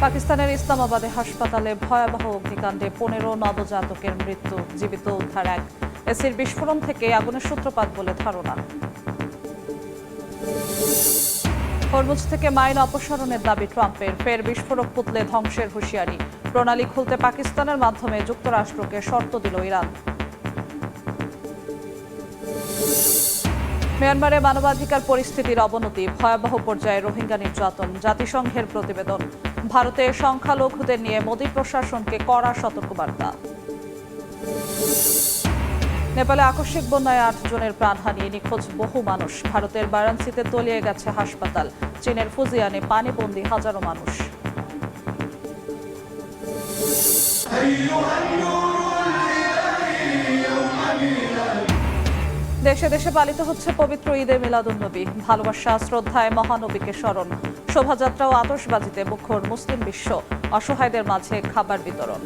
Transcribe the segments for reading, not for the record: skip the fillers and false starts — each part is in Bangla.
পাকিস্তানের ইসলামাবাদে হাসপাতালে ভয়াবহ অগ্নিকাণ্ডে 15 নবজাতকের মৃত্যু, জীবিত উদ্ধার এক। এসির বিস্ফোরণ থেকে আগুনের সূত্রপাত বলে ধারণা। হরমুজ থেকে মাইন অপসারণের দাবি ট্রাম্পের, ফের বিস্ফোরক পুতলে ধ্বংসের হুঁশিয়ারি। প্রণালী খুলতে পাকিস্তানের মাধ্যমে যুক্তরাষ্ট্রকে শর্ত দিল ইরান। মিয়ানমারে মানবাধিকার পরিস্থিতির অবনতি, ভয়াবহ পর্যায়ে রোহিঙ্গা নির্যাতন। জাতিসংঘের প্রতিবেদন। ভারতে সংখ্যালঘুদের নিয়ে মোদী প্রশাসনকে কড়া সতর্কবার্তা। নেপালে আকস্মিক বন্যায় 8 জনের প্রাণহানি, নিখোঁজ বহু মানুষ। ভারতের বারাণসীতে তলিয়ে গেছে হাসপাতাল। চীনের ফুজিয়ানে পানিবন্দী হাজারো মানুষ। দেশে দেশে পালিত হচ্ছে পবিত্র ঈদে মিলাদুন্নবী। ভালোবাসা, শ্রদ্ধায় মহানবীকে স্মরণ। শোভাযাত্রা ও আতশবাজিতে মুখর মুসলিম বিশ্ব। অসহায়দের মাঝে খাবার বিতরণ।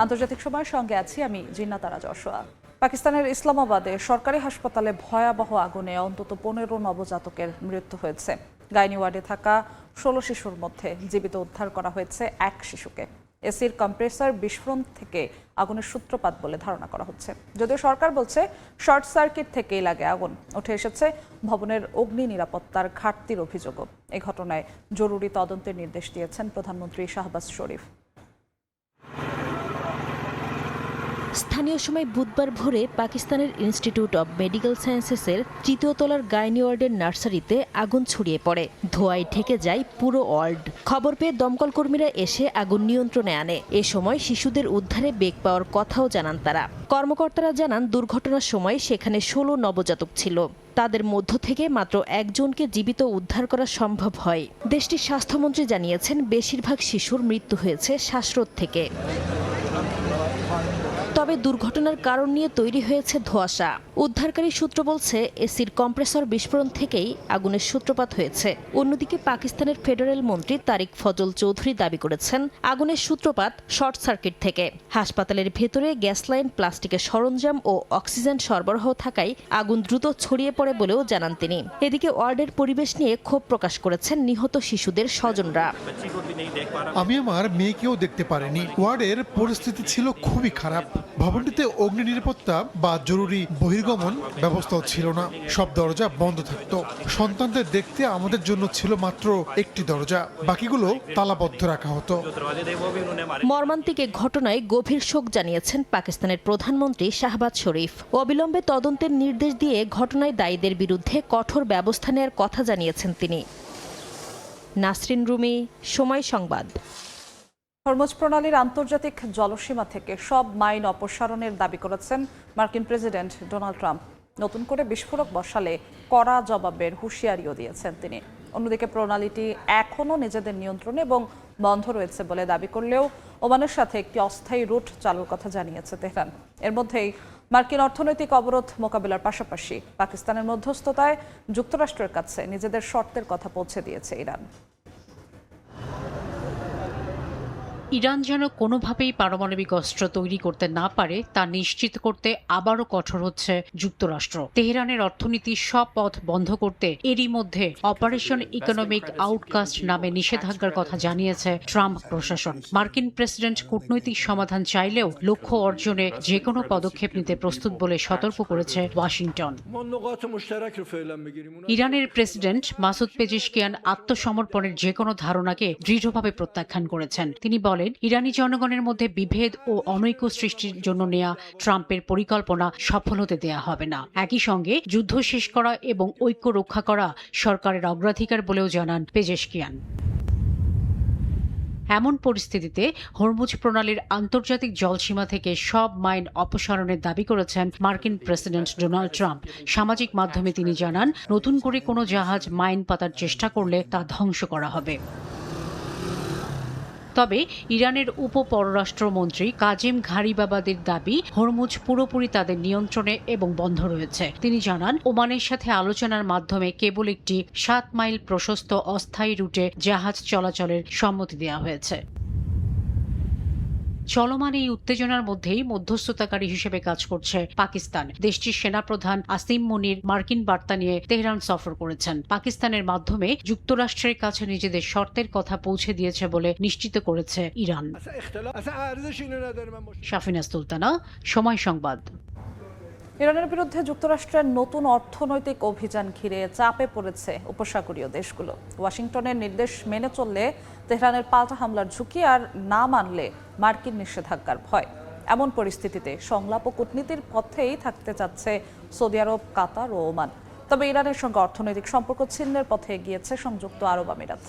আন্তর্জাতিক সময়ের সঙ্গে আছি আমি জিন্নাত আরা যশোয়া। পাকিস্তানের ইসলামাবাদে সরকারি হাসপাতালে ভয়াবহ আগুনে অন্তত 15 নবজাতকের মৃত্যু হয়েছে। গাইনি ওয়ার্ডে থাকা 16 শিশুর মধ্যে জীবিত উদ্ধার করা হয়েছে এক শিশুকে। এসির কম্প্রেসার বিস্ফোরণ থেকে আগুনের সূত্রপাত বলে ধারণা করা হচ্ছে, যদিও সরকার বলছে শর্ট সার্কিট থেকেই লাগে আগুন। উঠে এসেছে ভবনের অগ্নি নিরাপত্তার ঘাটতির অভিযোগও। এই ঘটনায় জরুরি তদন্তের নির্দেশ দিয়েছেন প্রধানমন্ত্রী শাহবাজ শরীফ। স্থানীয় সময় বুধবার ভোরে পাকিস্তানের ইনস্টিটিউট অব মেডিকেল সায়েন্সেসের 3য় তলার গাইনি ওয়ার্ডের নার্সারিতে আগুন ছড়িয়ে পড়ে। ধোঁয়ায় ঢেকে যায় পুরো ওয়ার্ড। খবর পেয়ে দমকল কর্মীরা এসে আগুন নিয়ন্ত্রণে আনে। এ সময় শিশুদের উদ্ধারে বেগ পাওয়ার কথাও জানান তারা। কর্মকর্তারা জানান, দুর্ঘটনার সময় সেখানে 16 নবজাতক ছিল। তাদের মধ্য থেকে মাত্র একজনকে জীবিত উদ্ধার করা সম্ভব হয়। দেশটির স্বাস্থ্যমন্ত্রী জানিয়েছেন, বেশিরভাগ শিশুর মৃত্যু হয়েছে শ্বাসরোধ থেকে। তবে দুর্ঘটনার কারণ নিয়ে তৈরি হয়েছে ধোঁয়াশা। উদ্ধারকারী সূত্র বলছে, এসির কম্প্রেসর বিস্ফোরণ থেকেই আগুনের সূত্রপাত হয়েছে। অন্যদিকে পাকিস্তানের ফেডারেল মন্ত্রী তারিক ফজল চৌধুরী দাবি করেছেন, আগুনের সূত্রপাত শর্ট সার্কিট থেকে। হাসপাতালের ভেতরে গ্যাস লাইন, প্লাস্টিকের সরঞ্জাম ও অক্সিজেন সরবরাহ থাকায় আগুন দ্রুত ছড়িয়ে পড়ে বলেও জানান তিনি। এদিকে ওয়ার্ডের পরিবেশ নিয়ে ক্ষোভ প্রকাশ করেছেন নিহত শিশুদের স্বজনরা। আমি আমার মেয়েকেও দেখতে পারিনি। ওয়ার্ডের পরিস্থিতি ছিল খুবই খারাপ। ভবনটিতে অগ্নি নিরাপত্তা বা জরুরি বহির্গমন ব্যবস্থাও ছিল না। সব দরজা বন্ধ থাকতো। সন্তানদের দেখতে আমাদের জন্য ছিল মাত্র একটি দরজা, বাকিগুলো তালাবদ্ধ রাখা হতো। মর্মান্তিক এ ঘটনায় গভীর শোক জানিয়েছেন পাকিস্তানের প্রধানমন্ত্রী শাহবাজ শরীফ। অবিলম্বে তদন্তের নির্দেশ দিয়ে ঘটনায় দায়ীদের বিরুদ্ধে কঠোর ব্যবস্থা নেওয়ার কথা জানিয়েছেন তিনি। নাসরিন রুমি, সময় সংবাদ। হরমুজ প্রণালীর আন্তর্জাতিক জলসীমা থেকে সব মাইন অপসারণের দাবি করেছেন মার্কিন প্রেসিডেন্ট ডোনাল্ড ট্রাম্প। নতুন করে বিস্ফোরক বসালে কড়া জবাবের হুঁশিয়ারিও দিয়েছেন তিনি। অন্যদিকে প্রণালীটি এখনও নিজেদের নিয়ন্ত্রণে এবং বন্ধ রয়েছে বলে দাবি করলেও ওমানের সাথে একটি অস্থায়ী রুট চালুর কথা জানিয়েছে তেহরান। এর মধ্যেই মার্কিন অর্থনৈতিক অবরোধ মোকাবিলার পাশাপাশি পাকিস্তানের মধ্যস্থতায় যুক্তরাষ্ট্রের কাছে নিজেদের শর্তের কথা পৌঁছে দিয়েছে ইরান। ইরান যেন কোনোভাবেই পারমাণবিক অস্ত্র তৈরি করতে না পারে তা নিশ্চিত করতে আবারও কঠোর হচ্ছে যুক্তরাষ্ট্র। তেহরানের অর্থনীতির সব পথ বন্ধ করতে এরই মধ্যে অপারেশন ইকোনমিক আউটকাস্ট নামে নিষেধাজ্ঞার কথা জানিয়েছে ট্রাম্প প্রশাসন। মার্কিন প্রেসিডেন্ট কূটনৈতিক সমাধান চাইলেও লক্ষ্য অর্জনে যে কোনো পদক্ষেপ নিতে প্রস্তুত বলে সতর্ক করেছে ওয়াশিংটন। ইরানের প্রেসিডেন্ট মাসুদ পেজেশকিয়ান আত্মসমর্পণের যে কোনো ধারণাকে দৃঢ়ভাবে প্রত্যাখ্যান করেছেন। তিনি বলেন, ইরানি জনগণের মধ্যে বিভেদ ও অনৈক্য সৃষ্টির জন্য নেয়া ট্রাম্পের পরিকল্পনা সফল হতে দেয়া হবে না। একই সঙ্গে যুদ্ধ শেষ করা এবং ঐক্য রক্ষা করা সরকারের অগ্রাধিকার বলেও জানান পেজেশকিয়ান। এমন পরিস্থিতিতে হরমুজ প্রণালীর আন্তর্জাতিক জলসীমা থেকে সব মাইন অপসারণের দাবি করেছেন মার্কিন প্রেসিডেন্ট ডোনাল্ড ট্রাম্প। সামাজিক মাধ্যমে তিনি জানান, নতুন করে কোনো জাহাজ মাইন পাতার চেষ্টা করলে তা ধ্বংস করা হবে। তবে ইরানের উপপররাষ্ট্রমন্ত্রী কাজেম ঘারিবাবাদের দাবি, হরমুজ পুরোপুরি তাদের নিয়ন্ত্রণে এবং বন্ধ রয়েছে। তিনি জানান, ওমানের সাথে আলোচনার মাধ্যমে কেবল একটি 7 মাইল প্রশস্ত অস্থায়ী রুটে জাহাজ চলাচলের সম্মতি দেওয়া হয়েছে। চলমান এই উত্তেজনার মধ্যেই মধ্যস্থতাকারী হিসেবে কাজ করছে পাকিস্তান। দেশটির সেনাপ্রধান আসিম মুনির মার্কিন বার্তা নিয়ে তেহরান সফর করেছেন। পাকিস্তানের মাধ্যমে যুক্তরাষ্ট্রের কাছে নিজেদের শর্তের কথা পৌঁছে দিয়েছে বলে নিশ্চিত করেছে ইরান। শাফিনা সুলতানা, সময় সংবাদ। ইরানের বিরুদ্ধে যুক্তরাষ্ট্রের নতুন অর্থনৈতিক অভিযান ঘিরে চাপে পড়েছে উপসাগরীয় দেশগুলো। ওয়াশিংটনের নির্দেশ মেনে চললে তেহরানের পাল্টা হামলার ঝুঁকি, আর না মানলে মার্কিন নিষেধাজ্ঞার ভয়। এমন পরিস্থিতিতে সংলাপ ও কূটনীতির পথেই থাকতে চাচ্ছে সৌদি আরব, কাতার ও ওমান। তবে ইরানের সঙ্গে অর্থনৈতিক সম্পর্ক ছিন্নের পথে এগিয়েছে সংযুক্ত আরব আমিরাত।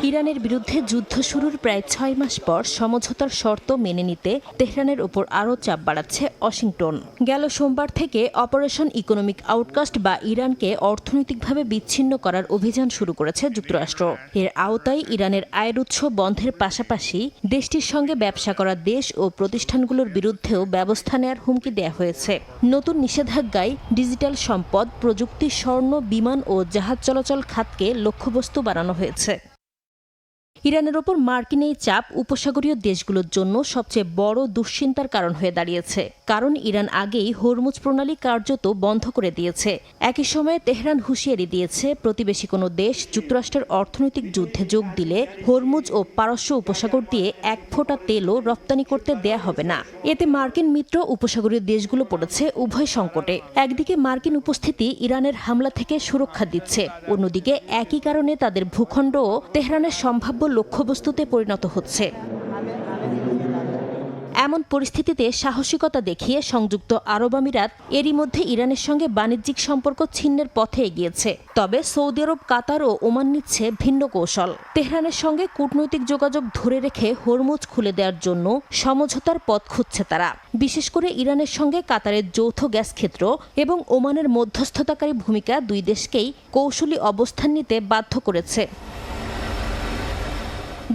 ইরানের বিরুদ্ধে যুদ্ধ শুরুর প্রায় 6 মাস পর সমঝোতার শর্ত মেনে নিতে তেহরানের উপর আরও চাপ বাড়াচ্ছে ওয়াশিংটন। গেল সোমবার থেকে অপারেশন ইকোনমিক আউটকাস্ট বা ইরানকে অর্থনৈতিকভাবে বিচ্ছিন্ন করার অভিযান শুরু করেছে যুক্তরাষ্ট্র। এর আওতায় ইরানের আয়ের উৎস বন্ধের পাশাপাশি দেশটির সঙ্গে ব্যবসা করা দেশ ও প্রতিষ্ঠানগুলোর বিরুদ্ধেও ব্যবস্থা নেওয়ার হুমকি দেওয়া হয়েছে। নতুন নিষেধাজ্ঞায় ডিজিটাল সম্পদ, প্রযুক্তি, স্বর্ণ, বিমান ও জাহাজ চলাচল খাতকে লক্ষ্যবস্তু বানানো হয়েছে। ইরানের ওপর মার্কিন এই চাপ উপসাগরীয় দেশগুলোর জন্য সবচেয়ে বড় দুশ্চিন্তার কারণ হয়ে দাঁড়িয়েছে, কারণ ইরান আগেই হরমুজ প্রণালী কার্যত বন্ধ করে দিয়েছে। একই সময়ে তেহরান হুঁশিয়ারি দিয়েছে, প্রতিবেশী কোনো দেশ যুক্তরাষ্ট্রের অর্থনৈতিক যুদ্ধে যোগ দিলে হরমুজ ও পারস্য উপসাগর দিয়ে এক ফোঁটা তেলও রপ্তানি করতে দেয়া হবে না। এতে মার্কিন মিত্র উপসাগরীয় দেশগুলো পড়েছে উভয় সংকটে। একদিকে মার্কিন উপস্থিতি ইরানের হামলা থেকে সুরক্ষা দিচ্ছে, অন্যদিকে একই কারণে তাদের ভূখণ্ডও তেহরানের সম্ভাব্য লক্ষ্যবস্তুতে পরিণত হচ্ছে। এমন পরিস্থিতিতে সাহসিকতা দেখিয়ে সংযুক্ত আরব আমিরাত এরই মধ্যে ইরানের সঙ্গে বাণিজ্যিক সম্পর্ক ছিন্নের পথে এগিয়েছে। তবে সৌদি আরব, কাতার ও ওমান নিচ্ছে ভিন্ন কৌশল। তেহরানের সঙ্গে কূটনৈতিক যোগাযোগ ধরে রেখে হরমুজ খুলে দেওয়ার জন্য সমঝোতার পথ খুঁজছে তারা। বিশেষ করে ইরানের সঙ্গে কাতারের যৌথ গ্যাস ক্ষেত্র এবং ওমানের মধ্যস্থতাকারী ভূমিকা দুই দেশকেই কৌশলী অবস্থান নিতে বাধ্য করেছে।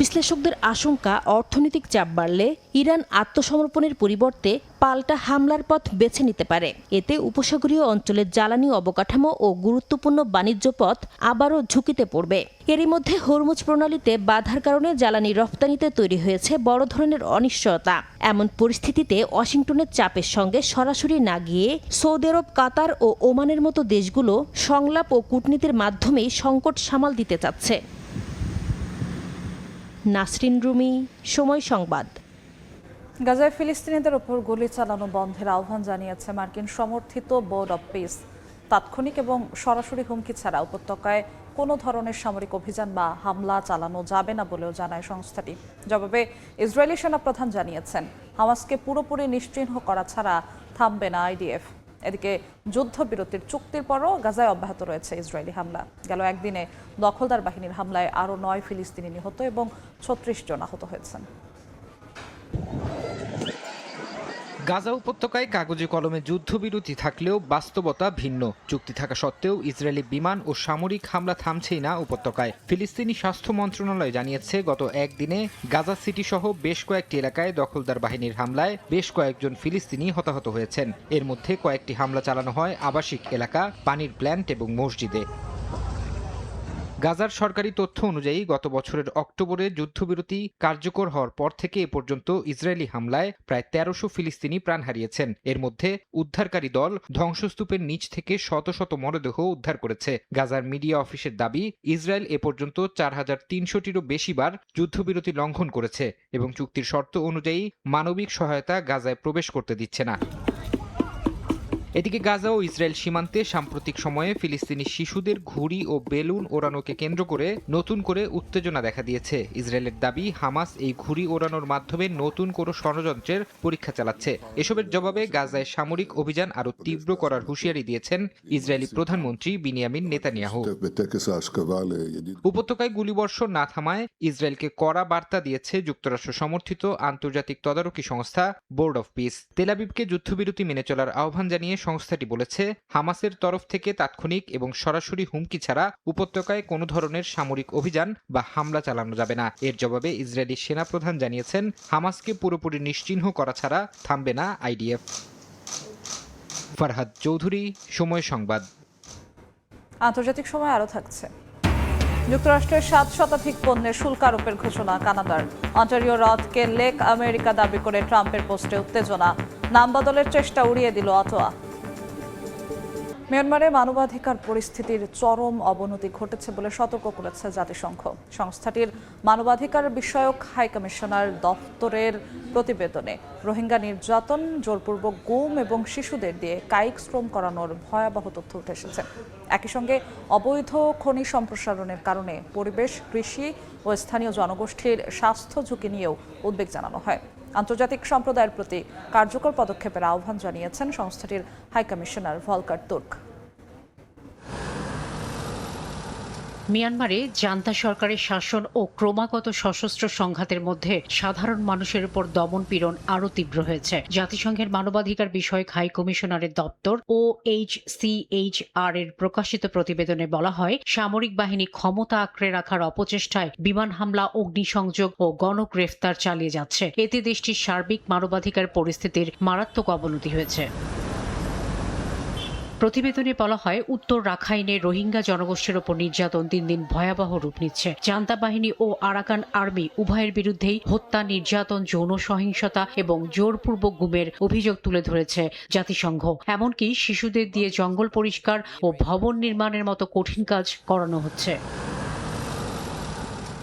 বিশ্লেষকদের আশঙ্কা, অর্থনৈতিক চাপ বাড়লে ইরান আত্মসমর্পণের পরিবর্তে পাল্টা হামলার পথ বেছে নিতে পারে। এতে উপসাগরীয় অঞ্চলের জ্বালানি অবকাঠামো ও গুরুত্বপূর্ণ বাণিজ্য পথ আবারও ঝুঁকিতে পড়বে। এরই মধ্যে হরমুজ প্রণালীতে বাধার কারণে জ্বালানি রপ্তানিতে তৈরি হয়েছে বড় ধরনের অনিশ্চয়তা। এমন পরিস্থিতিতে ওয়াশিংটনের চাপের সঙ্গে সরাসরি না গিয়ে সৌদি আরব, কাতার ও ওমানের মতো দেশগুলো সংলাপ ও কূটনীতির মাধ্যমেই সংকট সামাল দিতে চাচ্ছে। নাসরিন রুমি, সময় সংবাদ। গাজায় ফিলিস্তিনিদের ওপর গুলি চালানো বন্ধের আহ্বান জানিয়েছে মার্কিন সমর্থিত বোর্ড অব পিস। তাৎক্ষণিক এবং সরাসরি হুমকি ছাড়া উপত্যকায় কোনো ধরনের সামরিক অভিযান বা হামলা চালানো যাবে না বলেও জানায় সংস্থাটি। জবাবে ইসরায়েলি সেনাপ্রধান জানিয়েছেন, হামাসকে পুরোপুরি নিশ্চিহ্ন করা ছাড়া থামবে না আইডিএফ। এদিকে যুদ্ধবিরতির চুক্তির পরও গাজায় অব্যাহত রয়েছে ইসরায়েলি হামলা। গেল একদিনে দখলদার বাহিনীর হামলায় আরও 9 ফিলিস্তিনি নিহত এবং 36 জন আহত হয়েছেন। গাজা উপত্যকায় কাগজে কলমে যুদ্ধবিরতি থাকলেও বাস্তবতা ভিন্ন। চুক্তি থাকা সত্ত্বেও ইসরায়েলি বিমান ও সামরিক হামলা থামছেই না উপত্যকায়। ফিলিস্তিনি স্বাস্থ্য মন্ত্রণালয় জানিয়েছে, গত একদিনে গাজা সিটি সহ বেশ কয়েকটি এলাকায় দখলদার বাহিনীর হামলায় বেশ কয়েকজন ফিলিস্তিনি হতাহত হয়েছেন। এর মধ্যে কয়েকটি হামলা চালানো হয় আবাসিক এলাকা, পানির প্ল্যান্ট এবং মসজিদে। গাজার সরকারি তথ্য অনুযায়ী গত বছরের অক্টোবরে যুদ্ধবিরতি কার্যকর হওয়ার পর থেকে এ পর্যন্ত ইসরায়েলি হামলায় প্রায় 1300 ফিলিস্তিনি প্রাণ হারিয়েছেন। এর মধ্যে উদ্ধারকারী দল ধ্বংসস্তূপের নিচ থেকে শত শত মরদেহ উদ্ধার করেছে। গাজার মিডিয়া অফিসের দাবি, ইসরায়েল এ পর্যন্ত 4300টিরও বেশি বার যুদ্ধবিরতি লঙ্ঘন করেছে এবং চুক্তির শর্ত অনুযায়ী মানবিক সহায়তা গাজায় প্রবেশ করতে দিচ্ছে না। এদিকে গাজা ও ইসরায়েল সীমান্তে সাম্প্রতিক সময়ে ফিলিস্তিনি শিশুদের ঘুড়ি ও বেলুন ওড়ানোকে কেন্দ্র করে নতুন করে উত্তেজনা দেখা দিয়েছে। ইসরায়েলের দাবি, হামাস এই ঘুড়ি ওড়ানোর মাধ্যমে নতুন কোনো ষড়যন্ত্রের পরীক্ষা চালাচ্ছে। এসবের জবাবে গাজায় সামরিক অভিযান আরও তীব্র করার হুঁশিয়ারি দিয়েছেন ইসরায়েলি প্রধানমন্ত্রী বিনিয়ামিন নেতানিয়াহু। উপত্যকায় গুলিবর্ষণ না থামায় ইসরায়েলকে কড়া বার্তা দিয়েছে যুক্তরাষ্ট্র সমর্থিত আন্তর্জাতিক তদারকি সংস্থা বোর্ড অফ পিস। তেল আবিবকে যুদ্ধবিরতি মেনে চলার আহ্বান জানিয়ে সংস্থাটি বলেছে, হামাসের তরফ থেকে তাৎক্ষণিক এবং সরাসরি হুমকি ছাড়া উপত্যকায় কোনো ধরনের সামরিক অভিযান বা হামলা চালানো যাবে না। এর জবাবে ইসরায়েলি সেনাপ্রধান জানিয়েছেন, হামাসকে পুরোপুরি নিশ্চিহ্ন করা ছাড়া থামবে না আইডিএফ। ফারহাদ চৌধুরী, সময় সংবাদ। আন্তর্জাতিক সময় আরও থাকছে। যুক্তরাষ্ট্রের 7 শতাধিক পণ্যের শুল্ক আরোপের ঘোষণা কানাডার। অন্টারিও হ্রদকে লেক আমেরিকা দাবি করে ট্রাম্পের পোস্টে উত্তেজনা, নাম বদলের চেষ্টা উড়িয়ে দিল অটোয়া। মিয়ানমারে মানবাধিকার পরিস্থিতির চরম অবনতি ঘটেছে বলে সতর্ক করেছে জাতিসংঘ। সংস্থাটির মানবাধিকার বিষয়ক হাই কমিশনার দফতরের প্রতিবেদনে রোহিঙ্গা নির্যাতন, জোরপূর্বক গুম এবং শিশুদের দিয়ে কায়িক শ্রম করানোর ভয়াবহ তথ্য উঠে এসেছে। একই সঙ্গে অবৈধ খনি সম্প্রসারণের কারণে পরিবেশ, কৃষি ও স্থানীয় জনগোষ্ঠীর স্বাস্থ্য ঝুঁকি নিয়েও উদ্বেগ জানানো হয়। আন্তর্জাতিক সম্প্রদায়ের প্রতি কার্যকর পদক্ষেপের আহ্বান জানিয়েছেন সংস্থাটির হাই কমিশনার ভলকার তুর্ক। মিয়ানমারে জান্তা সরকারের শাসন ও ক্রমাগত সশস্ত্র সংঘাতের মধ্যে সাধারণ মানুষের উপর দমন পীড়ন আরও তীব্র হয়েছে। জাতিসংঘের মানবাধিকার বিষয়ক হাই কমিশনারের দপ্তর OHCHR এর প্রকাশিত প্রতিবেদনে বলা হয়, সামরিক বাহিনী ক্ষমতা আঁকড়ে রাখার অপচেষ্টায় বিমান হামলা, অগ্নিসংযোগ ও গণগ্রেফতার চালিয়ে যাচ্ছে। এতে দেশটির সার্বিক মানবাধিকার পরিস্থিতির মারাত্মক অবনতি হয়েছে। প্রতিবেদনে বলা হয়, উত্তর রাখাইনে রোহিঙ্গা জনগোষ্ঠীর ওপর নির্যাতন দিন দিন ভয়াবহ রূপ নিচ্ছে। জান্তা বাহিনী ও আরাকান আর্মি উভয়ের বিরুদ্ধেই হত্যা, নির্যাতন, যৌন সহিংসতা এবং জোরপূর্বক গুমের অভিযোগ তুলে ধরেছে জাতিসংঘ। এমনকি শিশুদের দিয়ে জঙ্গল পরিষ্কার ও ভবন নির্মাণের মতো কঠিন কাজ করানো হচ্ছে।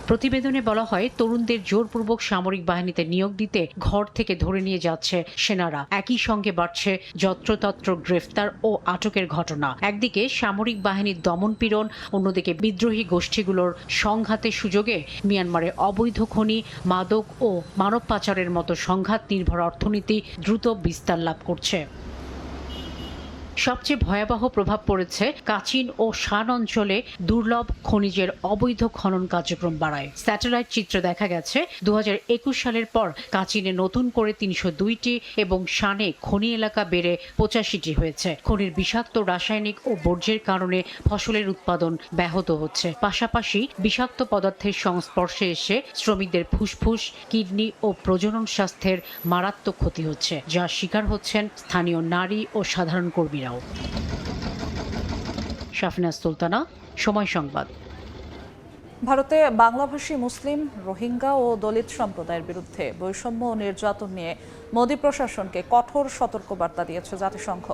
প্রতিবেদনে বলা হয়, তরুণদের জোরপূর্বক সামরিক বাহিনীতে নিয়োগ দিতে ঘর থেকে ধরে নিয়ে যাচ্ছে সেনারা। একই সঙ্গে বাড়ছে যত্রতত্র গ্রেফতার ও আটকের ঘটনা। একদিকে সামরিক বাহিনীর দমনপীড়ন, অন্যদিকে বিদ্রোহী গোষ্ঠীগুলোর সংঘাতের সুযোগে মিয়ানমারে অবৈধ খনি, মাদক ও মানব পাচারের মতো সংঘাত নির্ভর অর্থনীতি দ্রুত বিস্তার লাভ করছে। সবচেয়ে ভয়াবহ প্রভাব পড়েছে কাচিন ও শান অঞ্চলে দুর্লভ খনিজের অবৈধ খনন কার্যক্রম বাড়ায়। স্যাটেলাইট চিত্রে দেখা গেছে 2021 সালের পর কাচিনে নতুন করে 302টি এবং শানে খনি এলাকা বেড়ে 85টি হয়েছে। খনির বিষাক্ত রাসায়নিক ও বর্জ্যের কারণে ফসলের উৎপাদন ব্যাহত হচ্ছে। পাশাপাশি বিষাক্ত পদার্থের সংস্পর্শে এসে শ্রমিকদের ফুসফুস, কিডনি ও প্রজনন স্বাস্থ্যের মারাত্মক ক্ষতি হচ্ছে, যার শিকার হচ্ছেন স্থানীয় নারী ও সাধারণ কর্মীরা। শাফিনা সুলতানা, সময় সংবাদ। ভারতে বাংলাভাষী মুসলিম, রোহিঙ্গা ও দলিত সম্প্রদায়ের বিরুদ্ধে বৈষম্য ও নির্যাতন নিয়ে মোদী প্রশাসনকে কঠোর সতর্কবার্তা দিয়েছে জাতিসংঘ।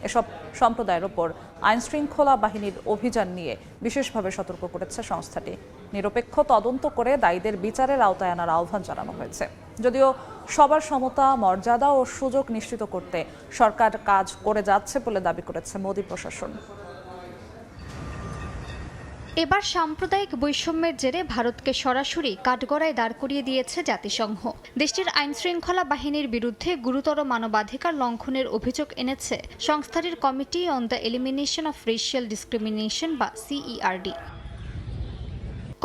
এসব সম্প্রদায়ের ওপর আইনশৃঙ্খলা বাহিনীর অভিযান নিয়ে বিশেষভাবে সতর্ক করেছে সংস্থাটি। নিরপেক্ষ তদন্ত করে দায়ীদের বিচারের আওতায় আনার আহ্বান জানানো হয়েছে। যদিও সবার সমতা, মর্যাদা ও সুযোগ নিশ্চিত করতে সরকার কাজ করে যাচ্ছে বলে দাবি করেছে মোদী প্রশাসন। এবার সাম্প্রদায়িক বৈষম্যের জেরে ভারতকে সরাসরি কাঠগড়ায় দাঁড় করিয়ে দিয়েছে জাতিসংঘ। দেশটির আইনশৃঙ্খলা বাহিনীর বিরুদ্ধে গুরুতর মানবাধিকার লঙ্ঘনের অভিযোগ এনেছে সংস্থাটির committee on the elimination of racial discrimination বা CERD।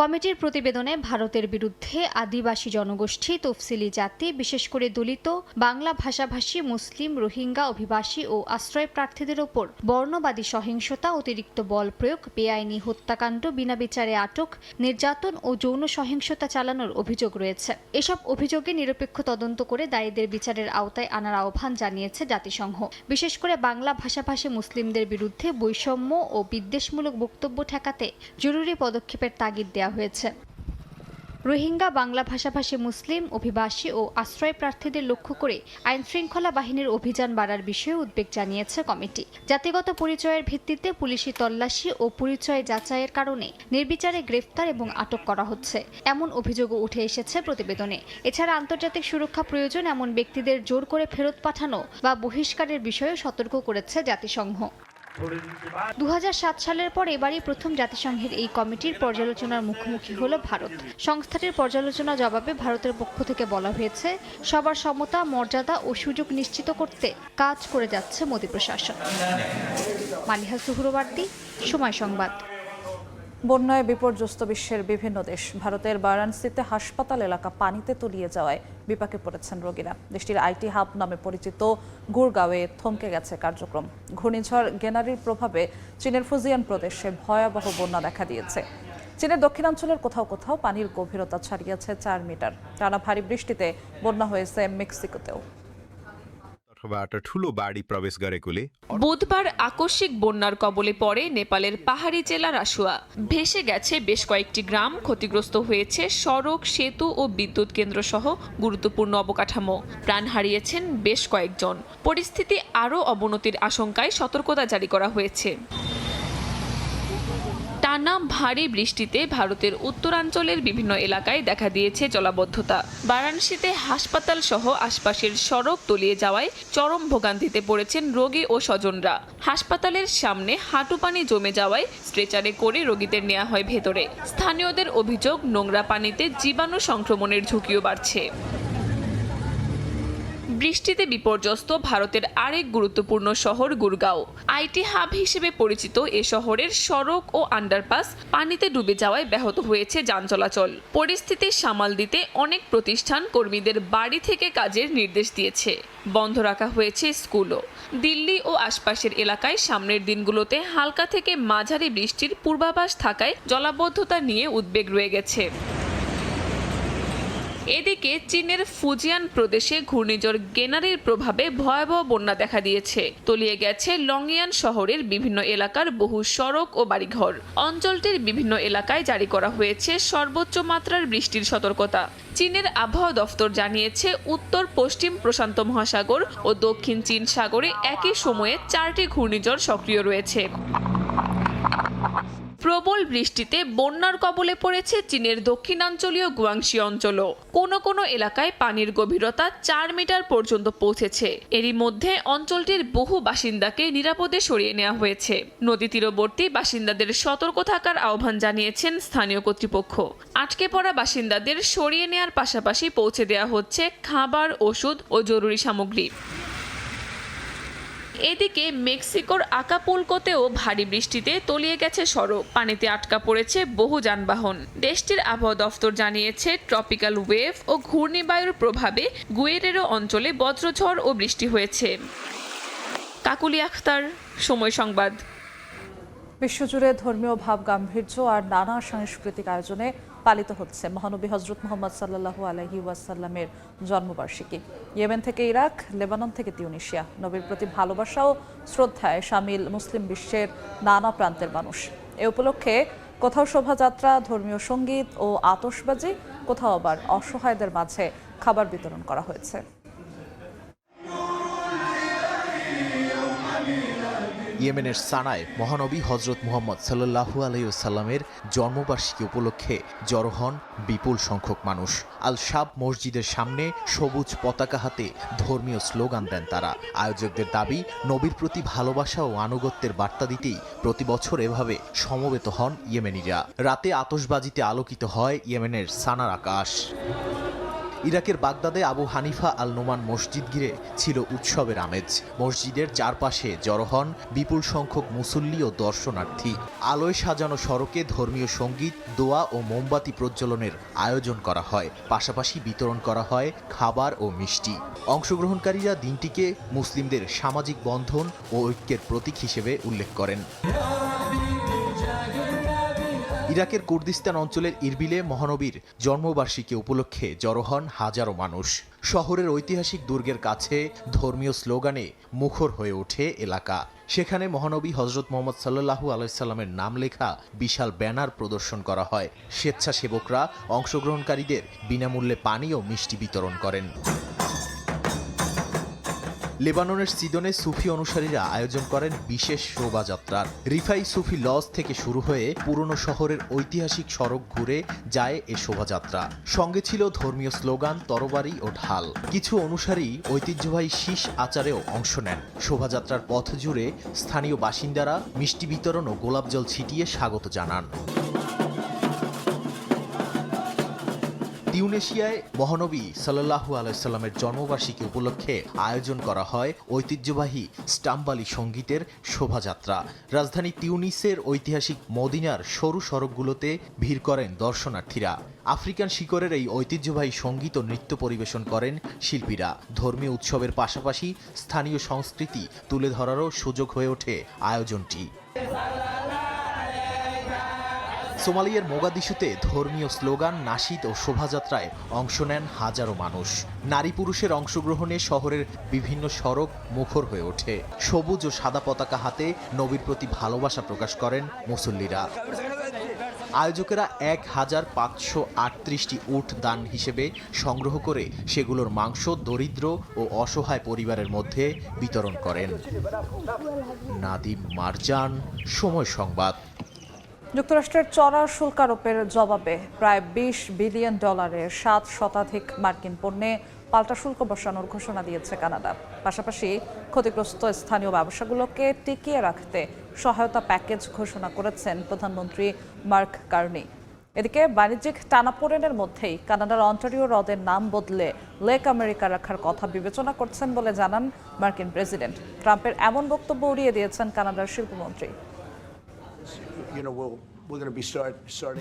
কমিটির প্রতিবেদনে ভারতের বিরুদ্ধে আদিবাসী জনগোষ্ঠী, তফসিলি জাতি, বিশেষ করে দলিত, বাংলা ভাষাভাষী, মুসলিম, রোহিঙ্গা, অভিবাসী ও আশ্রয় প্রার্থীদের ওপর বর্ণবাদী সহিংসতা, অতিরিক্ত বল প্রয়োগ, বেআইনি হত্যাকাণ্ড, বিনা বিচারে আটক, নির্যাতন ও যৌন সহিংসতা চালানোর অভিযোগ রয়েছে। এসব অভিযোগে নিরপেক্ষ তদন্ত করে দায়ীদের বিচারের আওতায় আনার আহ্বান জানিয়েছে জাতিসংঘ। বিশেষ করে বাংলা ভাষাভাষী মুসলিমদের বিরুদ্ধে বৈষম্য ও বিদ্বেষমূলক বক্তব্য ঠেকাতে জরুরি পদক্ষেপের তাগিদ দেওয়া হয়েছে। রোহিঙ্গা, বাংলা ভাষাভাষী মুসলিম, অভিবাসী ও আশ্রয় প্রার্থীদের লক্ষ্য করে আইনশৃঙ্খলা বাহিনীর অভিযান বাড়ার বিষয়ে উদ্বেগ জানিয়েছে কমিটি। জাতিগত পরিচয়ের ভিত্তিতে পুলিশি তল্লাশি ও পরিচয় যাচাইয়ের কারণে নির্বিচারে গ্রেফতার এবং আটক করা হচ্ছে, এমন অভিযোগও উঠে এসেছে প্রতিবেদনে। এছাড়া আন্তর্জাতিক সুরক্ষা প্রয়োজন এমন ব্যক্তিদের জোর করে ফেরত পাঠানো বা বহিষ্কারের বিষয়েও সতর্ক করেছে জাতিসংঘ। 2007 সালের পর এবারই প্রথম জাতিসংঘের এই কমিটির পর্যালোচনার মুখোমুখি হল ভারত। সংস্থাটির পর্যালোচনা জবাবে ভারতের পক্ষ থেকে বলা হয়েছে, সবার সমতা, মর্যাদা ও সুযোগ নিশ্চিত করতে কাজ করে যাচ্ছে মোদী প্রশাসন। মালিহা সুহরওয়ার্দী, সময় সংবাদ। বন্যায় বিপর্যস্ত বিশ্বের বিভিন্ন দেশ। ভারতের বারাণসীতে হাসপাতাল এলাকা পানিতে তলিয়ে যাওয়ায় বিপাকে পড়েছেন রোগীরা। দেশটির IT হাব নামে পরিচিত গুরগাঁওয়ে থমকে গেছে কার্যক্রম। ঘূর্ণিঝড় গেনারির প্রভাবে চীনের ফুজিয়ান প্রদেশে ভয়াবহ বন্যা দেখা দিয়েছে। চীনের দক্ষিণাঞ্চলের কোথাও কোথাও পানির গভীরতা ছাড়িয়েছে 4 মিটার। টানা ভারী বৃষ্টিতে বন্যা হয়েছে মেক্সিকোতেও। मार्फबाट ठूलो बाढी प्रवेश गरेकोले বুধবার আকস্মিক বন্যার কবলে পড়ে নেপালের পাহাড়ি জেলা রাসুয়া। ভেসে গেছে বেশ কয়েকটি গ্রাম, ক্ষতিগ্রস্ত হয়েছে সড়ক, সেতু ও বিদ্যুৎ কেন্দ্র সহ গুরুত্বপূর্ণ অবকাঠামো। প্রাণ হারিয়েছেন বেশ কয়েকজন। পরিস্থিতি আরও অবনতির আশঙ্কায় সতর্কতা জারি করা হয়েছে। টানা ভারী বৃষ্টিতে ভারতের উত্তরাঞ্চলের বিভিন্ন এলাকায় দেখা দিয়েছে জলাবদ্ধতা। বারাণসীতে হাসপাতাল সহ আশপাশের সড়ক তলিয়ে যাওয়ায় চরম ভোগান্তিতে পড়েছেন রোগী ও স্বজনরা। হাসপাতালের সামনে হাঁটু পানি জমে যাওয়ায় স্ট্রেচারে করে রোগীদের নেওয়া হয় ভেতরে। স্থানীয়দের অভিযোগ, নোংরা পানিতে জীবাণু সংক্রমণের ঝুঁকিও বাড়ছে। বৃষ্টিতে বিপর্যস্ত ভারতের আরেক গুরুত্বপূর্ণ শহর গুরগাঁও। আইটি হাব হিসেবে পরিচিত এ শহরের সড়ক ও আন্ডারপাস পানিতে ডুবে যাওয়ায় ব্যাহত হয়েছে যান চলাচল। পরিস্থিতি সামাল দিতে অনেক প্রতিষ্ঠান কর্মীদের বাড়ি থেকে কাজের নির্দেশ দিয়েছে। বন্ধ রাখা হয়েছে স্কুলও। দিল্লি ও আশপাশের এলাকায় সামনের দিনগুলোতে হালকা থেকে মাঝারি বৃষ্টির পূর্বাভাস থাকায় জলাবদ্ধতা নিয়ে উদ্বেগ রয়ে গেছে। এদিকে চীনের ফুজিয়ান প্রদেশে ঘূর্ণিঝড় গেনারের প্রভাবে ভয়াবহ বন্যা দেখা দিয়েছে। তলিয়ে গেছে লংয়ান শহরের বিভিন্ন এলাকার বহু সড়ক ও বাড়িঘর। অঞ্চলটির বিভিন্ন এলাকায় জারি করা হয়েছে সর্বোচ্চ মাত্রার বৃষ্টির সতর্কতা। চীনের আবহাওয়া দফতর জানিয়েছে, উত্তর পশ্চিম প্রশান্ত মহাসাগর ও দক্ষিণ চীন সাগরে একই সময়ে 4টি ঘূর্ণিঝড় সক্রিয় রয়েছে। প্রবল বৃষ্টিতে বন্যার কবলে পড়েছে চীনের দক্ষিণাঞ্চলীয় গুয়াংশি অঞ্চলও। কোনো কোনো এলাকায় পানির গভীরতা 4 মিটার পর্যন্ত পৌঁছেছে। এরই মধ্যে অঞ্চলটির বহু বাসিন্দাকে নিরাপদে সরিয়ে নেওয়া হয়েছে। নদী তীরবর্তী বাসিন্দাদের সতর্ক থাকার আহ্বান জানিয়েছেন স্থানীয় কর্তৃপক্ষ। আটকে পড়া বাসিন্দাদের সরিয়ে নেওয়ার পাশাপাশি পৌঁছে দেওয়া হচ্ছে খাবার, ওষুধ ও জরুরি সামগ্রী। এদিকে মেক্সিকোর আকাপুলকোতেও ভারী বৃষ্টিতে তলিয়ে গেছে সড়ক। পানিতে আটকা পড়েছে বহু যানবাহন। দেশটির আবহাওয়া দফতর জানিয়েছে, ট্রপিক্যাল ওয়েভ ও ঘূর্ণিবায়ুর প্রভাবে গুয়েরেরো অঞ্চলে বজ্রঝড় ও বৃষ্টি হয়েছে। কাকুলি আখতার, সময় সংবাদ। বিশ্বজুড়ে ধর্মীয় ভাব গাম্ভীর্য আর নানা সাংস্কৃতিক আয়োজনে পালিত হচ্ছে মহানবী হজরত মুহাম্মদ সাল্লাল্লাহু আলাইহি ওয়াসাল্লামের জন্মবার্ষিকী। ইয়েমেন থেকে ইরাক, লেবানন থেকে তিউনিসিয়া, নবীর প্রতি ভালোবাসা ও শ্রদ্ধায় সামিল মুসলিম বিশ্বের নানা প্রান্তের মানুষ। এ উপলক্ষে কোথাও শোভাযাত্রা, ধর্মীয় সঙ্গীত ও আতশবাজি, কোথাও আবার অসহায়দের মাঝে খাবার বিতরণ করা হয়েছে। ইয়েমেনের সানায় মহানবী হজরত মুহাম্মদ সাল্লাল্লাহু আলাইহি ওয়াসাল্লামের জন্মবার্ষিকী উপলক্ষে জড়ো হন বিপুল সংখ্যক মানুষ। আল শাব মসজিদের সামনে সবুজ পতাকা হাতে ধর্মীয় স্লোগান দেন তারা। আয়োজকদের দাবি, নবীর প্রতি ভালোবাসা ও আনুগত্যের বার্তা দিতেই প্রতি বছর এভাবে সমবেত হন ইয়েমেনিরা। রাতে আতশবাজিতে আলোকিত হয় ইয়েমেনের সানার আকাশ। ইরাকের বাগদাদে আবু হানিফা আল নোমান মসজিদ ঘিরে ছিল উৎসবের আমেজ। মসজিদের চারপাশে জড়ো হন বিপুল সংখ্যক মুসল্লি ও দর্শনার্থী। আলোয় সাজানো সড়কে ধর্মীয় সঙ্গীত, দোয়া ও মোমবাতি প্রজ্বলনের আয়োজন করা হয়। পাশাপাশি বিতরণ করা হয় খাবার ও মিষ্টি। অংশগ্রহণকারীরা দিনটিকে মুসলিমদের সামাজিক বন্ধন ও ঐক্যের প্রতীক হিসেবে উল্লেখ করেন। ইরাকের কুর্দিস্তান অঞ্চলের ইরবিলে মহানবীর জন্মবার্ষিকী উপলক্ষে জড়ো হন হাজারো মানুষ। শহরের ঐতিহাসিক দুর্গের কাছে ধর্মীয় স্লোগানে মুখর হয়ে ওঠে এলাকা। সেখানে মহানবী হজরত মুহাম্মদ সাল্লাল্লাহু আলাইহি সাল্লামের নাম লেখা বিশাল ব্যানার প্রদর্শন করা হয়। স্বেচ্ছাসেবকরা অংশগ্রহণকারীদের বিনামূল্যে পানি ও মিষ্টি বিতরণ করেন। লেবাননের সিদনে সুফি অনুসারীরা আয়োজন করেন বিশেষ শোভাযাত্রার। রিফাই সুফি লজ থেকে শুরু হয়ে পুরনো শহরের ঐতিহাসিক সড়ক ঘুরে যায় এ শোভাযাত্রা। সঙ্গে ছিল ধর্মীয় স্লোগান, তরবারি ও ঢাল। কিছু অনুসারী ঐতিহ্যবাহী শীষ আচারেও অংশ নেন। শোভাযাত্রার পথ জুড়ে স্থানীয় বাসিন্দারা মিষ্টি বিতরণ ও গোলাপ জল ছিটিয়ে স্বাগত জানান। তিউনিসিয়ায় মহানবী সাল্লাল্লাহু আলাইহি সাল্লামের জন্মবার্ষিকী উপলক্ষে আয়োজন করা হয় ঐতিহ্যবাহী স্টাম্বালি সঙ্গীতের শোভাযাত্রা। রাজধানী তিউনিসের ঐতিহাসিক মদিনার সরু সড়কগুলোতে ভিড় করেন দর্শনার্থীরা। আফ্রিকান শিকড়ের এই ঐতিহ্যবাহী সঙ্গীত ও নৃত্য পরিবেশন করেন শিল্পীরা। ধর্মীয় উৎসবের পাশাপাশি স্থানীয় সংস্কৃতি তুলে ধরারও সুযোগ হয়ে ওঠে আয়োজনটি। সোমালিয়ার মোগাদিশুতে ধর্মীয় স্লোগান, নাশিদ ও শোভাযাত্রায় অংশ নেন হাজারো মানুষ। নারী পুরুষের অংশগ্রহণে শহরের বিভিন্ন সড়ক মুখর হয়ে ওঠে। সবুজ ও সাদা পতাকা হাতে নবীর প্রতি ভালোবাসা প্রকাশ করেন মুসল্লিরা। আয়োজকেরা 1538টি উট দান হিসেবে সংগ্রহ করে সেগুলোর মাংস দরিদ্র ও অসহায় পরিবারের মধ্যে বিতরণ করেন। নাদিম মারজান, সময় সংবাদ। যুক্তরাষ্ট্রের চড়া শুল্ক আরোপের জবাবে প্রায় $20 বিলিয়ন 7 মার্কিন পণ্যে পাল্টা শুল্ক বসানোর ঘোষণা দিয়েছে কানাডা। পাশাপাশি ক্ষতিগ্রস্ত স্থানীয় ব্যবসাগুলোকে টিকিয়ে রাখতে সহায়তা প্যাকেজ ঘোষণা করেছেন প্রধানমন্ত্রী মার্ক কার্নি। এদিকে বাণিজ্যিক টানাপোড়েনের মধ্যেই কানাডার অন্টারিও হ্রদের নাম বদলে লেক আমেরিকা রাখার কথা বিবেচনা করছেন বলে জানান মার্কিন প্রেসিডেন্ট। ট্রাম্পের এমন বক্তব্য উড়িয়ে দিয়েছেন কানাডার শিল্পমন্ত্রী।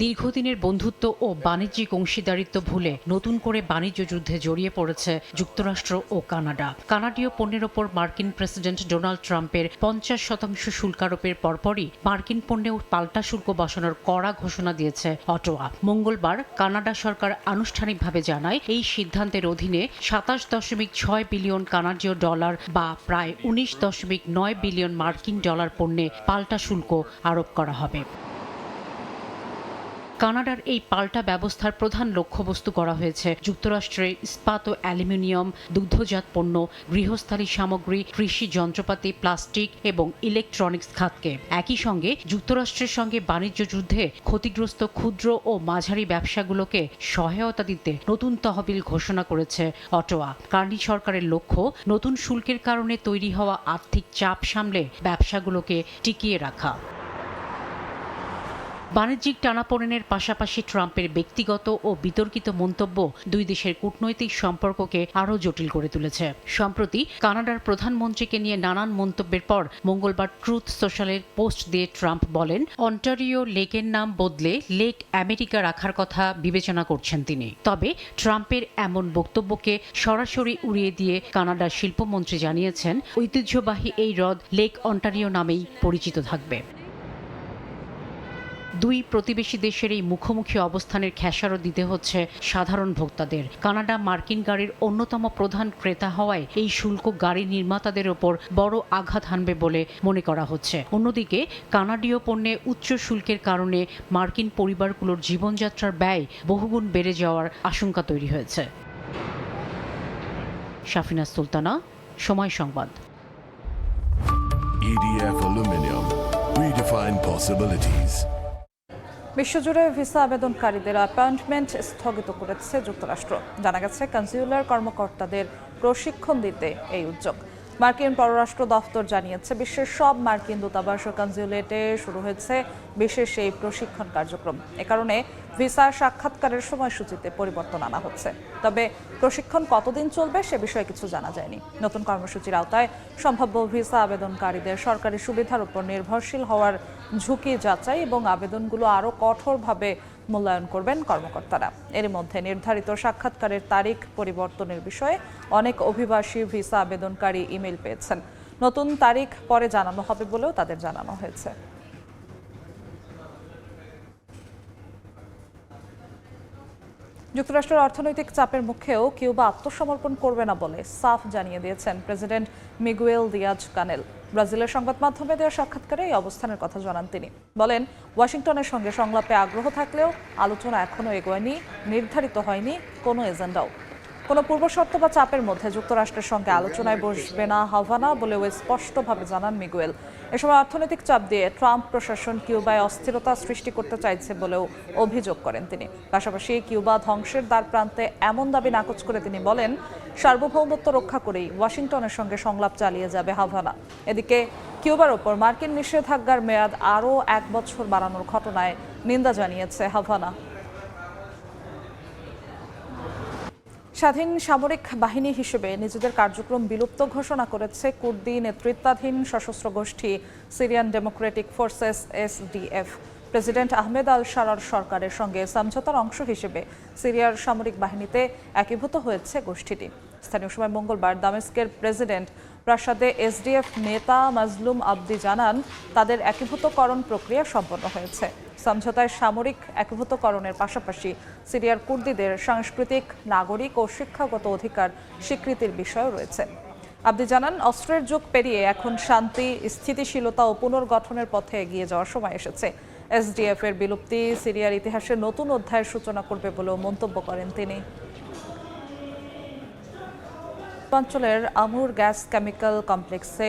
দীর্ঘদিনের বন্ধুত্ব ও বাণিজ্যিক অংশীদারিত্ব ভুলে নতুন করে বাণিজ্য যুদ্ধে জড়িয়ে পড়েছে যুক্তরাষ্ট্র ও কানাডা। কানাডীয় পণ্যের ওপর মার্কিন প্রেসিডেন্ট ডোনাল্ড ট্রাম্পের 50% শুল্ক আরোপের পরপরই মার্কিন পণ্যেও পাল্টা শুল্ক বসানোর কড়া ঘোষণা দিয়েছে অটোয়া। মঙ্গলবার কানাডা সরকার আনুষ্ঠানিকভাবে জানায়, এই সিদ্ধান্তের অধীনে $27.6 বিলিয়ন কানাডীয় ডলার বা প্রায় $19.9 বিলিয়ন মার্কিন ডলার পণ্যে পাল্টা শুল্ক আরোপ করা হবে। কানাডার এই পাল্টা ব্যবস্থার প্রধান লক্ষ্যবস্তু করা হয়েছে যুক্তরাষ্ট্রের ইস্পাত ও অ্যালুমিনিয়াম, দুগ্ধজাত পণ্য, গৃহস্থালী সামগ্রী, কৃষি যন্ত্রপাতি, প্লাস্টিক এবং ইলেকট্রনিক্স খাতকে। একই সঙ্গে যুক্তরাষ্ট্রের সঙ্গে বাণিজ্য যুদ্ধে ক্ষতিগ্রস্ত ক্ষুদ্র ও মাঝারি ব্যবসাগুলোকে সহায়তা দিতে নতুন তহবিল ঘোষণা করেছে অটোয়া। কার্নি সরকারের লক্ষ্য নতুন শুল্কের কারণে তৈরি হওয়া আর্থিক চাপ সামলে ব্যবসাগুলোকে টিকিয়ে রাখা। বাণিজ্যিক টানাপোড়েনের পাশাপাশি ট্রাম্পের ব্যক্তিগত ও বিতর্কিত মন্তব্য দুই দেশের কূটনৈতিক সম্পর্ককে আরও জটিল করে তুলেছে। সম্প্রতি কানাডার প্রধানমন্ত্রীকে নিয়ে নানান মন্তব্যের পর মঙ্গলবার ট্রুথ সোশ্যালের পোস্ট দিয়ে ট্রাম্প বলেন, অন্টারিও লেকের নাম বদলে লেক আমেরিকা রাখার কথা বিবেচনা করছেন তিনি। তবে ট্রাম্পের এমন বক্তব্যকে সরাসরি উড়িয়ে দিয়ে কানাডার শিল্পমন্ত্রী জানিয়েছেন, ঐতিহ্যবাহী এই হ্রদ লেক অন্টারিও নামেই পরিচিত থাকবে। দুই প্রতিবেশী দেশের এই মুখোমুখি অবস্থানের খেসারত দিতে হচ্ছে সাধারণ ভোক্তাদের। কানাডা মার্কিন গাড়ির অন্যতম প্রধান ক্রেতা হওয়ায় এই শুল্ক গাড়ি নির্মাতাদের ওপর বড় আঘাত হানবে বলে মনে করা হচ্ছে। অন্যদিকে কানাডীয় পণ্যে উচ্চ শুল্কের কারণে মার্কিন পরিবারগুলোর জীবনযাত্রার ব্যয় বহুগুণ বেড়ে যাওয়ার আশঙ্কা তৈরি হয়েছে। শাফিনা সুলতানা, সময় সংবাদ। EDF Aluminium. Redefine possibilities. বিশ্বজুড়ে ভিসা আবেদনকারীদের অ্যাপয়েন্টমেন্ট স্থগিত করেছে যুক্তরাষ্ট্র। জানা গেছে, কনস্যুলার কর্মকর্তাদের প্রশিক্ষণ দিতে এই উদ্যোগ। মার্কিন পররাষ্ট্র দফতর জানিয়েছে, বিশ্বের সব মার্কিন দূতাবাস ও কনস্যুলেটে শুরু হয়েছে বিশেষ এই প্রশিক্ষণ কার্যক্রম। এ কারণে ভিসা সাক্ষাৎকারের সময়সূচিতে পরিবর্তন আনা হচ্ছে। তবে প্রশিক্ষণ কতদিন চলবে সে বিষয়ে কিছু জানা যায়নি। নতুন কর্মসূচির আওতায় সম্ভাব্য ভিসা আবেদনকারীদের সরকারি সুবিধার উপর নির্ভরশীল হওয়ার ঝুঁকি যাচাই এবং আবেদনগুলো আরও কঠোরভাবে মূল্যায়ন করবেন কর্মকর্তারা। এর মধ্যে নির্ধারিত সাক্ষাৎকারের তারিখ পরিবর্তনের বিষয়ে অনেক অভিবাসী ভিসা আবেদনকারী ইমেল পেয়েছেন। নতুন তারিখ পরে জানানো হবে বলেও তাদের জানানো হয়েছে। যুক্তরাষ্ট্রের অর্থনৈতিক চাপের মুখেও কিউবা আত্মসমর্পণ করবে না বলে সাফ জানিয়ে দিয়েছেন প্রেসিডেন্ট মিগুয়েল দিয়াজ কানেল। ব্রাজিলের সংবাদ মাধ্যমে দেওয়া সাক্ষাৎকারে এই অবস্থানের কথা জানান তিনি। বলেন, ওয়াশিংটনের সঙ্গে সংলাপে আগ্রহ থাকলেও আলোচনা এখনও এগোয়নি, নির্ধারিত হয়নি কোনো এজেন্ডাও। কোনো পূর্বশর্ত বা চাপের মধ্যে যুক্তরাষ্ট্রের সঙ্গে আলোচনায় বসবে না হাভানা বলেও স্পষ্টভাবে জানান মিগুয়েল। এ সময় অর্থনৈতিক চাপ দিয়ে ট্রাম্প প্রশাসন কিউবায় অস্থিরতা সৃষ্টি করতে চাইছে বলেও অভিযোগ করেন তিনি। পাশাপাশি কিউবা ধ্বংসের দ্বার প্রান্তে এমন দাবি নাকচ করে তিনি বলেন, সার্বভৌমত্ব রক্ষা করেই ওয়াশিংটনের সঙ্গে সংলাপ চালিয়ে যাবে হাভানা। এদিকে কিউবার ওপর মার্কিন নিষেধাজ্ঞার মেয়াদ আরও 1 বছর বাড়ানোর ঘটনায় নিন্দা জানিয়েছে হাভানা। স্বাধীন সামরিক বাহিনী হিসেবে নিজেদের কার্যক্রম বিলুপ্ত ঘোষণা করেছে কুর্দি নেতৃত্বাধীন সশস্ত্র গোষ্ঠী Syrian democratic forces SDF। President Ahmed al শারার সরকারের সঙ্গে সমঝোতার অংশ হিসেবে সিরিয়ার সামরিক বাহিনীতে একীভূত হয়েছে গোষ্ঠীটি। স্থানীয় সময় মঙ্গলবার দামেস্কের প্রেসিডেন্ট প্রাসাদে এসডিএফ নেতা মাজলুম আবদি জানান তাদের একীভূতকরণ প্রক্রিয়া সম্পন্ন হয়েছে। সমঝোতায় সামরিক একীভূতকরণের পাশাপাশি সিরিয়ার কুর্দিদের সাংস্কৃতিক, নাগরিক ও শিক্ষাগত অধিকার স্বীকৃতির বিষয়ও রয়েছে। আবদি জানান অস্ত্রের যুগ পেরিয়ে এখন শান্তি, স্থিতিশীলতা ও পুনর্গঠনের পথে এগিয়ে যাওয়ার সময় এসেছে। এসডিএফ এর বিলুপ্তি সিরিয়ার ইতিহাসে নতুন অধ্যায়ের সূচনা করবে বলেও মন্তব্য করেন তিনি। অঞ্চলের আমুর গ্যাস কেমিক্যাল কমপ্লেক্সে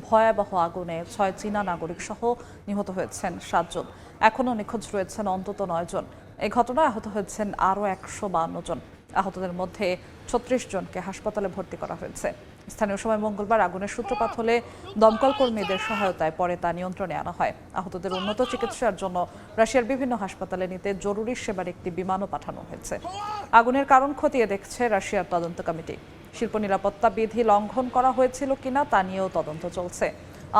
ভয়াবহ আগুনে 6 চীনা নাগরিক সহ নিহত হয়েছেন 7 জন। এখনও নিখোঁজ রয়েছেন অন্তত 9 জন। এই ঘটনায় আহত হয়েছেন আরও 152 জন। আহতদের মধ্যে 36 জনকে হাসপাতালে ভর্তি করা হয়েছে। স্থানীয় সময় মঙ্গলবার আগুনের সূত্রপাত হলে দমকল কর্মীদের সহায়তায় পরে তা নিয়ন্ত্রণে আনা হয়। আহতদের উন্নত চিকিৎসার জন্য রাশিয়ার বিভিন্ন হাসপাতালে নিতে জরুরি সেবার একটি বিমানও পাঠানো হয়েছে। আগুনের কারণ খতিয়ে দেখছে রাশিয়ার তদন্ত কমিটি। শিল্প নিরাপত্তা বিধি লঙ্ঘন করা হয়েছিল কিনা তা নিয়েও তদন্ত চলছে।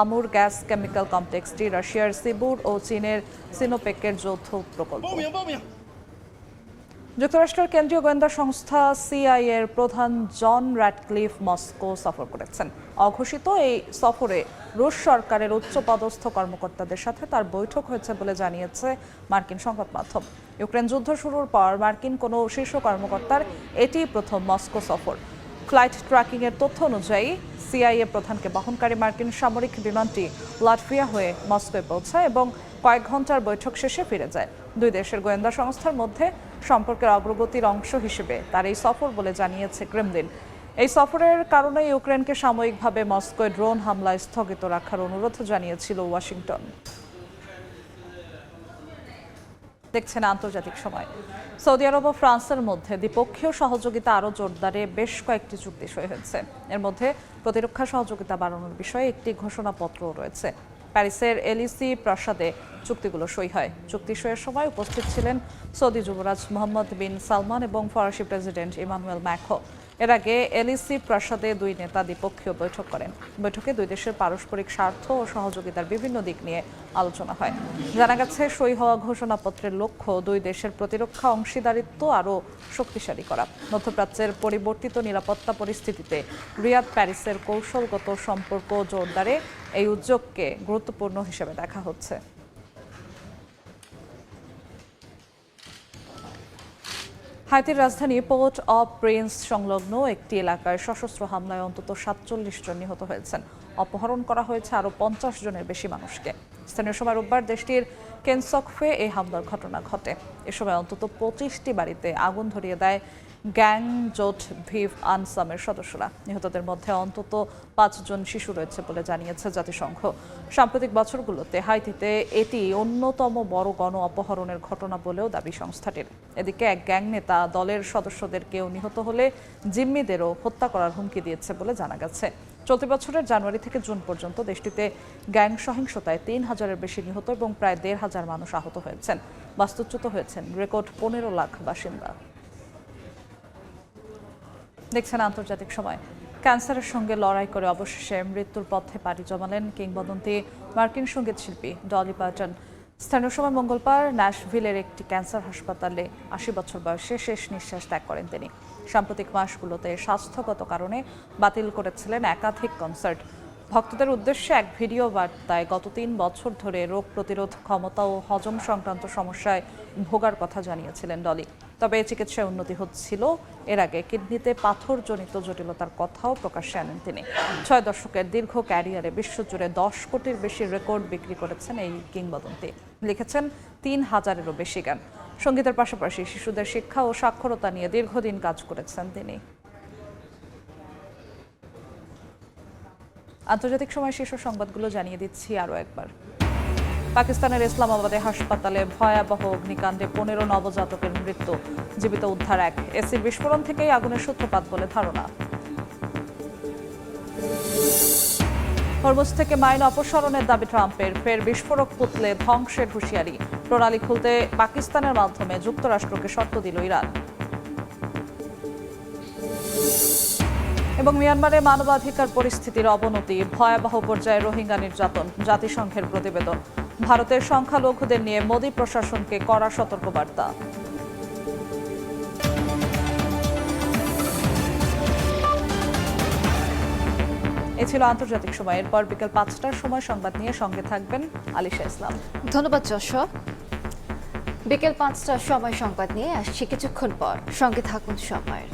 আমুর গ্যাস কেমিক্যাল কমপ্লেক্সটি রাশিয়ার সিবুর ও চীনের সিনোপেকের যৌথ প্রকল্প। যুক্তরাষ্ট্রের কেন্দ্রীয় গোয়েন্দা সংস্থা সিআইএ এর প্রধান জন র্যাটক্লিফ মস্কো সফর করেছেন। অঘোষিত এই সফরে রুশ সরকারের উচ্চপদস্থ কর্মকর্তাদের সাথে তার বৈঠক হয়েছে বলে জানিয়েছে মার্কিন সংবাদ মাধ্যম। ইউক্রেন যুদ্ধ শুরুর পর মার্কিন কোনো শীর্ষ কর্মকর্তার এটি প্রথম মস্কো সফর। ফ্লাইট ট্র্যাকিং এর তথ্য অনুযায়ী সিআইএ প্রধানকে বহনকারী মার্কিন সামরিক বিমানটি লাটভিয়া হয়ে মস্কোয় পৌঁছায় এবং কয়েক ঘন্টার বৈঠক শেষে ফিরে যায়। দুই দেশের গোয়েন্দা সংস্থার মধ্যে সম্পর্কের অগ্রগতির অংশ হিসেবে তার এই সফর বলে জানিয়েছে ক্রেমলিন। এই সফরের কারণে ইউক্রেনকে সাময়িকভাবে মস্কোয় ড্রোন হামলা স্থগিত রাখার অনুরোধ জানিয়েছিল ওয়াশিংটন। দেখছেন আন্তর্জাতিক সময়। সৌদি আরব ও ফ্রান্সের মধ্যে দ্বিপক্ষীয় সহযোগিতা আরও জোরদারে বেশ কয়েকটি চুক্তি সই হয়েছে। এর মধ্যে প্রতিরক্ষা সহযোগিতা বাড়ানোর বিষয়ে একটি ঘোষণাপত্রও রয়েছে। প্যারিসের এলিসি প্রাসাদে চুক্তিগুলো সই হয়। চুক্তি সইয়ের সময় উপস্থিত ছিলেন সৌদি যুবরাজ মোহাম্মদ বিন সালমান এবং ফরাসি প্রেসিডেন্ট ইমানুয়েল ম্যাক্রো। এর আগে এলিসি প্রাসাদে দুই নেতা দ্বিপক্ষীয় বৈঠক করেন। বৈঠকে দুই দেশের পারস্পরিক স্বার্থ ও সহযোগিতার বিভিন্ন দিক নিয়ে আলোচনা হয়। জানা গেছে সই হওয়া ঘোষণাপত্রের লক্ষ্য দুই দেশের প্রতিরক্ষা অংশীদারিত্ব আরও শক্তিশালী করা। মধ্যপ্রাচ্যের পরিবর্তিত নিরাপত্তা পরিস্থিতিতে রিয়াদ প্যারিসের কৌশলগত সম্পর্ক জোরদারে এই উদ্যোগকে গুরুত্বপূর্ণ হিসেবে দেখা হচ্ছে। হাইতির রাজধানী পোর্ট অব প্রিন্স সংলগ্ন একটি এলাকায় সশস্ত্র হামলায় অন্তত 47 জন নিহত হয়েছেন। অপহরণ করা হয়েছে আরও 50 জনের বেশি মানুষকে। স্থানীয় সময় রোববার দেশটির কেনসকফে এই হামলার ঘটনা ঘটে। এ সময় অন্তত 25টি বাড়িতে আগুন ধরিয়ে দেয় গ্যাং জোট ভিভ আনসামের সদস্যরা। নিহতদের মধ্যে অন্তত 5 জন শিশু রয়েছে বলে জানিয়েছে জাতিসংঘ। সাম্প্রতিক বছরগুলোতে হাইতিতে এটি অন্যতম বড় গণ অপহরণের ঘটনা বলেও দাবি সংস্থাটির। এদিকে এক গ্যাং নেতা দলের সদস্যদের কেউ নিহত হলে জিম্মিদেরও হত্যা করার হুমকি দিয়েছে বলে জানা গেছে। চলতি বছরের জানুয়ারি থেকে জুন পর্যন্ত দেশটিতে গ্যাং সহিংসতায় 3000-এর বেশি নিহত এবং প্রায় 1500 মানুষ আহত হয়েছেন। বাস্তুচ্যুত হয়েছেন রেকর্ড 15 লাখ বাসিন্দা। দেখছেন আন্তর্জাতিক সময়। ক্যান্সারের সঙ্গে লড়াই করে অবশেষে মৃত্যুর পথে পাড়ি জমালেন কিংবদন্তি মার্কিন সঙ্গীত শিল্পী ডলি পার্টন। স্থানীয় সময় মঙ্গলবার ন্যাশভিলের একটি ক্যান্সার হাসপাতালে 80 বছর বয়সে শেষ নিঃশ্বাস ত্যাগ করেন তিনি। সাম্প্রতিক মাসগুলোতে স্বাস্থ্যগত কারণে বাতিল করেছিলেন একাধিক কনসার্ট। ভক্তদের উদ্দেশ্যে এক ভিডিও বার্তায় গত 3 বছর ধরে রোগ প্রতিরোধ ক্ষমতা ও হজম সংক্রান্ত সমস্যায় ভোগার কথা জানিয়েছিলেন ডলি। তবে চিকিৎসায় উন্নতি হচ্ছিল। এর আগে কিডনিতে পাথরজনিত জটিলতার কথাও প্রকাশ্যে আনেন তিনি। 6 দশকের দীর্ঘ ক্যারিয়ারে বিশ্বজুড়ে 10 কোটির বেশি রেকর্ড বিক্রি করেছেন এই কিংবদন্তি। লিখেছেন 3000-এরও বেশি গান। সঙ্গীতের পাশাপাশি শিশুদের শিক্ষা ও সাক্ষরতা নিয়ে দীর্ঘদিন কাজ করেছেন তিনি। আন্তর্জাতিক সময় শীর্ষ সংবাদগুলো জানিয়ে দিচ্ছি আরও একবার। পাকিস্তানের ইসলামাবাদে হাসপাতালে ভয়াবহ অগ্নিকাণ্ডে 15 নবজাতকের মৃত্যু, জীবিত উদ্ধার 1। এসির বিস্ফোরণ থেকেই আগুনের সূত্রপাত বলে ধারণা। হরমুজ থেকে মাইন অপসারণের দাবি ট্রাম্পের, ফের বিস্ফোরক পুতলে ধ্বংসের হুঁশিয়ারি। প্রণালী খুলতে পাকিস্তানের মাধ্যমে যুক্তরাষ্ট্রকে শর্ত দিল ইরান। এবং মিয়ানমারে মানবাধিকার পরিস্থিতির অবনতি, ভয়াবহ পর্যায়ে রোহিঙ্গা নির্যাতন, জাতিসংঘের প্রতিবেদন। ভারতের সংখ্যালঘুদের নিয়ে মোদী প্রশাসনকে কড়া সতর্কবার্তা। এ ছিল আন্তর্জাতিক সময়। এরপর বিকেল 5টার সময় সংবাদ নিয়ে সঙ্গে থাকবেন আলিশা ইসলাম। ধন্যবাদ যশোয়া। বিকেল 5টার সময় সংবাদ নিয়ে আসছি কিছুক্ষণ পর, সঙ্গে থাকুন সময়ের।